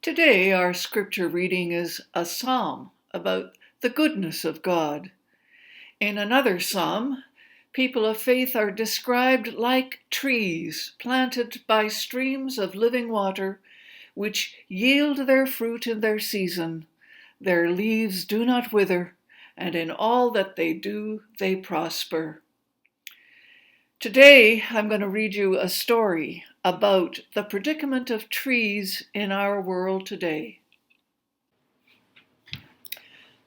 Today, our scripture reading is a psalm about the goodness of God. In another psalm, people of faith are described like trees planted by streams of living water, which yield their fruit in their season. Their leaves do not wither, and in all that they do, they prosper. Today, I'm going to read you a story about the predicament of trees in our world today.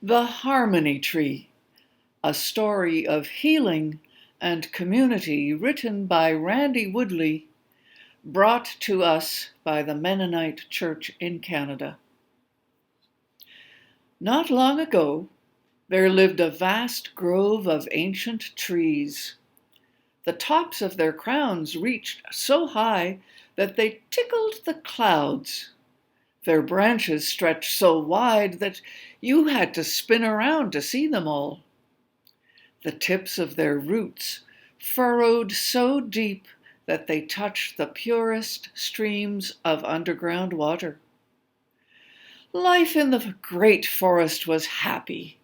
The Harmony Tree, a story of healing and community written by Randy Woodley, brought to us by the Mennonite Church in Canada. Not long ago, there lived a vast grove of ancient trees. The tops of their crowns reached so high that they tickled the clouds. Their branches stretched so wide that you had to spin around to see them all. The tips of their roots furrowed so deep that they touched the purest streams of underground water. Life in the great forest was happy.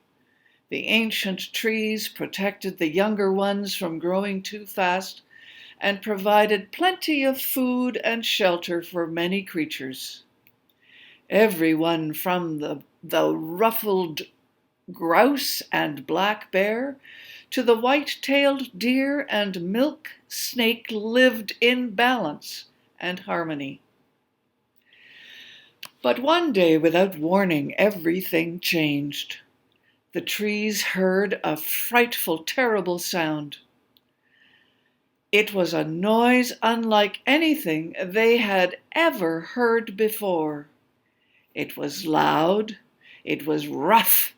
The ancient trees protected the younger ones from growing too fast and provided plenty of food and shelter for many creatures. Everyone from the ruffled grouse and black bear to the white-tailed deer and milk snake lived in balance and harmony. But one day, without warning, everything changed. The trees heard a frightful, terrible sound. It was a noise unlike anything they had ever heard before. It was loud, it was rough,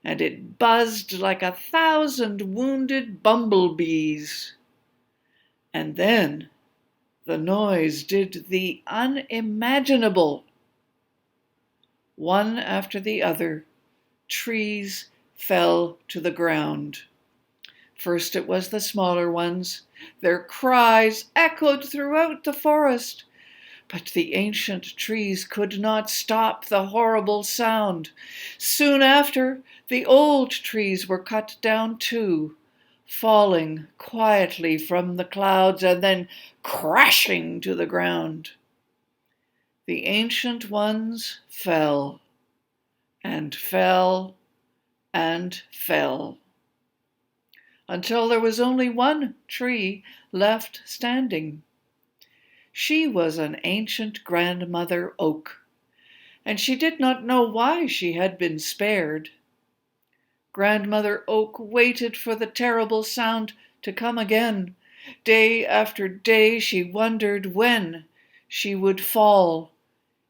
and it buzzed like 1,000 wounded bumblebees. And then the noise did the unimaginable. One after the other, trees fell to the ground. First it was the smaller ones. Their cries echoed throughout the forest. But the ancient trees could not stop the horrible sound. Soon after, the old trees were cut down too, falling quietly from the clouds and then crashing to the ground. The ancient ones fell, and fell, and fell, until there was only one tree left standing. She was an ancient grandmother oak, and she did not know why she had been spared. Grandmother Oak waited for the terrible sound to come again. Day after day she wondered when she would fall.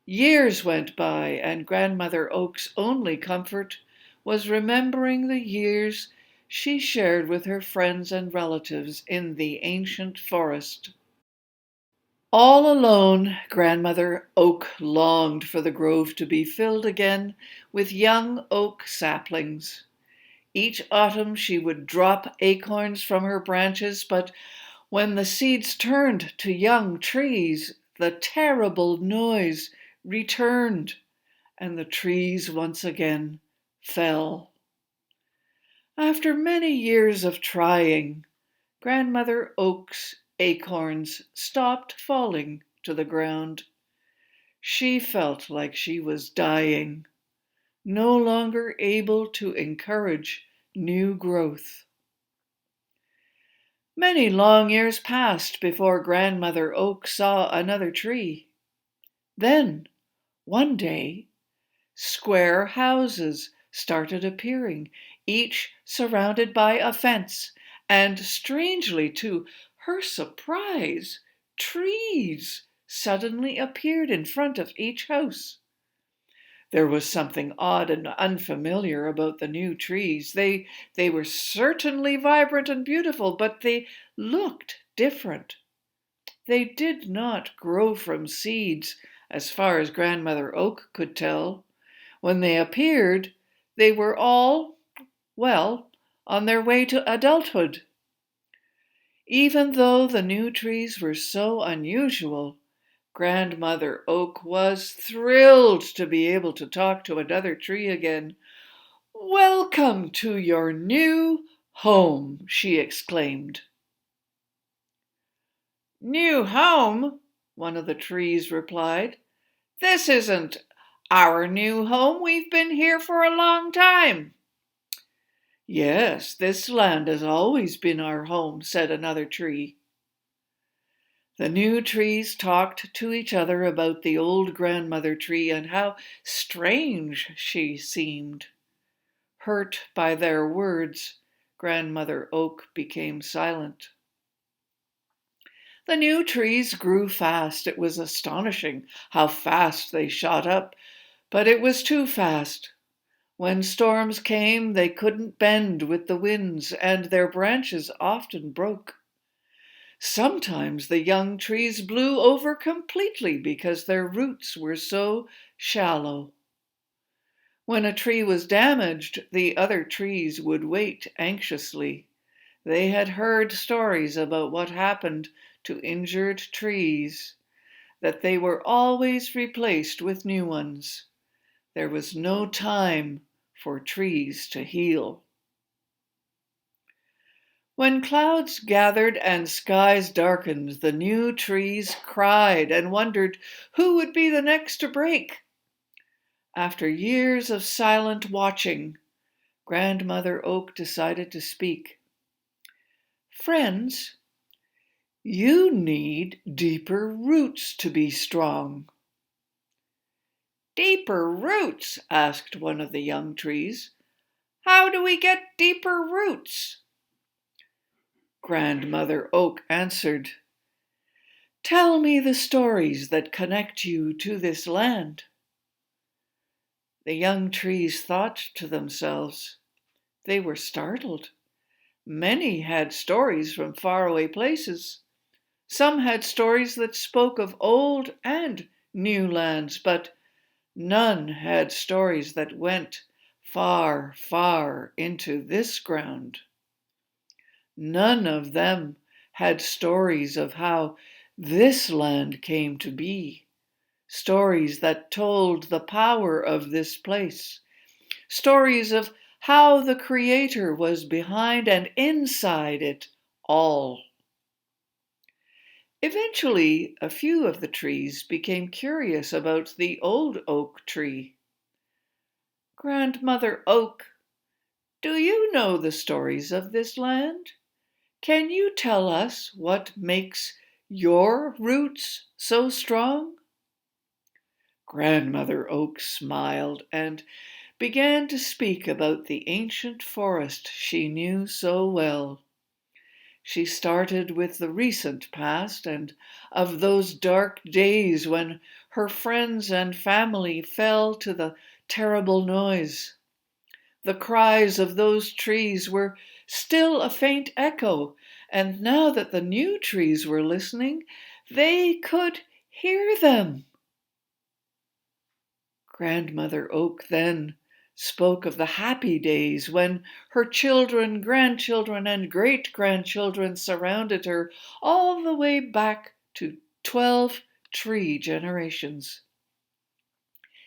Years went by, and Grandmother Oak's only comfort was remembering the years she shared with her friends and relatives in the ancient forest. All alone, Grandmother Oak longed for the grove to be filled again with young oak saplings. Each autumn she would drop acorns from her branches, but when the seeds turned to young trees, the terrible noise returned, and the trees once again fell. After many years of trying, Grandmother Oak's acorns stopped falling to the ground. She felt like she was dying, no longer able to encourage new growth. Many long years passed before Grandmother Oak saw another tree. Then, one day, square houses started appearing, each surrounded by a fence, and strangely to her surprise, trees suddenly appeared in front of each house. There was something odd and unfamiliar about the new trees. They were certainly vibrant and beautiful, but they looked different. They did not grow from seeds, as far as Grandmother Oak could tell. When they appeared, they were all, well, on their way to adulthood. Even though the new trees were so unusual, Grandmother Oak was thrilled to be able to talk to another tree again. "Welcome to your new home," she exclaimed. "New home?" one of the trees replied. "This isn't our new home. We've been here for a long time." "Yes, this land has always been our home," said another tree. The new trees talked to each other about the old grandmother tree and how strange she seemed. Hurt by their words, Grandmother Oak became silent. The new trees grew fast. It was astonishing how fast they shot up, but it was too fast. When storms came, they couldn't bend with the winds, and their branches often broke. Sometimes the young trees blew over completely because their roots were so shallow. When a tree was damaged, the other trees would wait anxiously. They had heard stories about what happened to injured trees, that they were always replaced with new ones. There was no time for trees to heal. When clouds gathered and skies darkened, the new trees cried and wondered who would be the next to break. After years of silent watching, Grandmother Oak decided to speak. "Friends, you need deeper roots to be strong." "Deeper roots?" asked one of the young trees. "How do we get deeper roots?" Grandmother Oak answered, "Tell me the stories that connect you to this land." The young trees thought to themselves. They were startled. Many had stories from faraway places. Some had stories that spoke of old and new lands, but none had stories that went far, far into this ground. None of them had stories of how this land came to be, stories that told the power of this place, stories of how the Creator was behind and inside it all. Eventually, a few of the trees became curious about the old oak tree. "Grandmother Oak, do you know the stories of this land? Can you tell us what makes your roots so strong?" Grandmother Oak smiled and began to speak about the ancient forest she knew so well. She started with the recent past and of those dark days when her friends and family fell to the terrible noise. The cries of those trees were still a faint echo, and now that the new trees were listening, they could hear them. Grandmother Oak then spoke of the happy days when her children, grandchildren, and great-grandchildren surrounded her all the way back to 12 tree generations.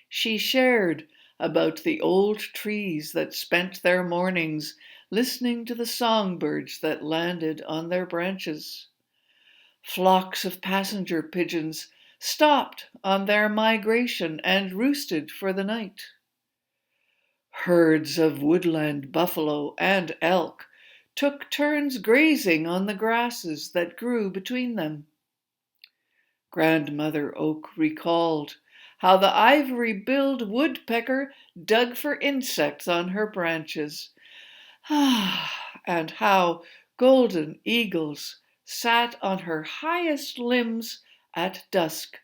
She shared about the old trees that spent their mornings listening to the songbirds that landed on their branches. Flocks of passenger pigeons stopped on their migration and roosted for the night. Herds of woodland buffalo and elk took turns grazing on the grasses that grew between them. Grandmother Oak recalled how the ivory-billed woodpecker dug for insects on her branches, and how golden eagles sat on her highest limbs at dusk,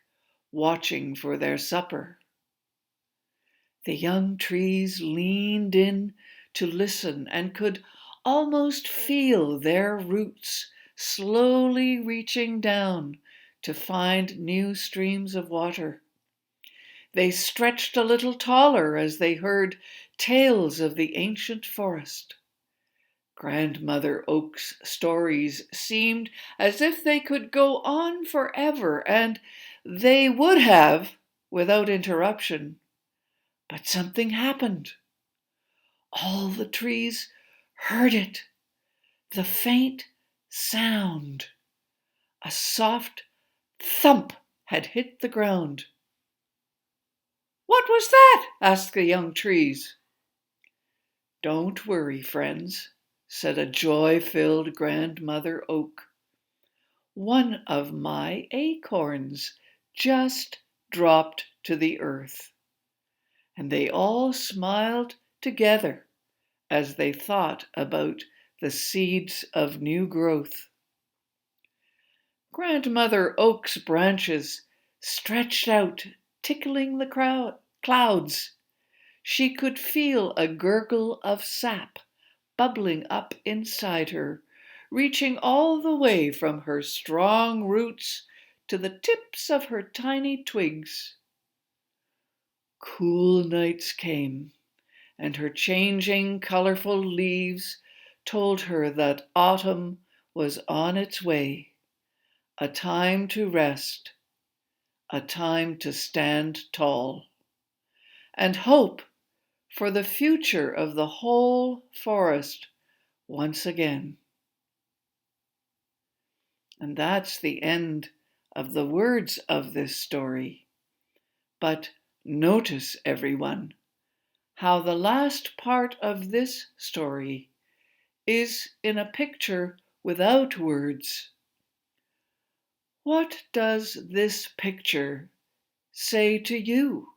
watching for their supper. The young trees leaned in to listen and could almost feel their roots slowly reaching down to find new streams of water. They stretched a little taller as they heard tales of the ancient forest. Grandmother Oak's stories seemed as if they could go on forever, and They would have without interruption, but something happened. All the trees heard it, the faint sound. A soft thump had hit the ground. "What was that?" asked the young trees. "Don't worry, friends," said a joy-filled grandmother oak. "One of my acorns just dropped to the earth." And they all smiled together as they thought about the seeds of new growth. Grandmother Oak's branches stretched out, tickling the clouds. She could feel a gurgle of sap bubbling up inside her, reaching all the way from her strong roots to the tips of her tiny twigs. Cool nights came, and her changing, colorful leaves told her that autumn was on its way, a time to rest, a time to stand tall, and hope for the future of the whole forest once again. And that's the end of the words of this story. But notice, everyone, how the last part of this story is in a picture without words. What does this picture say to you?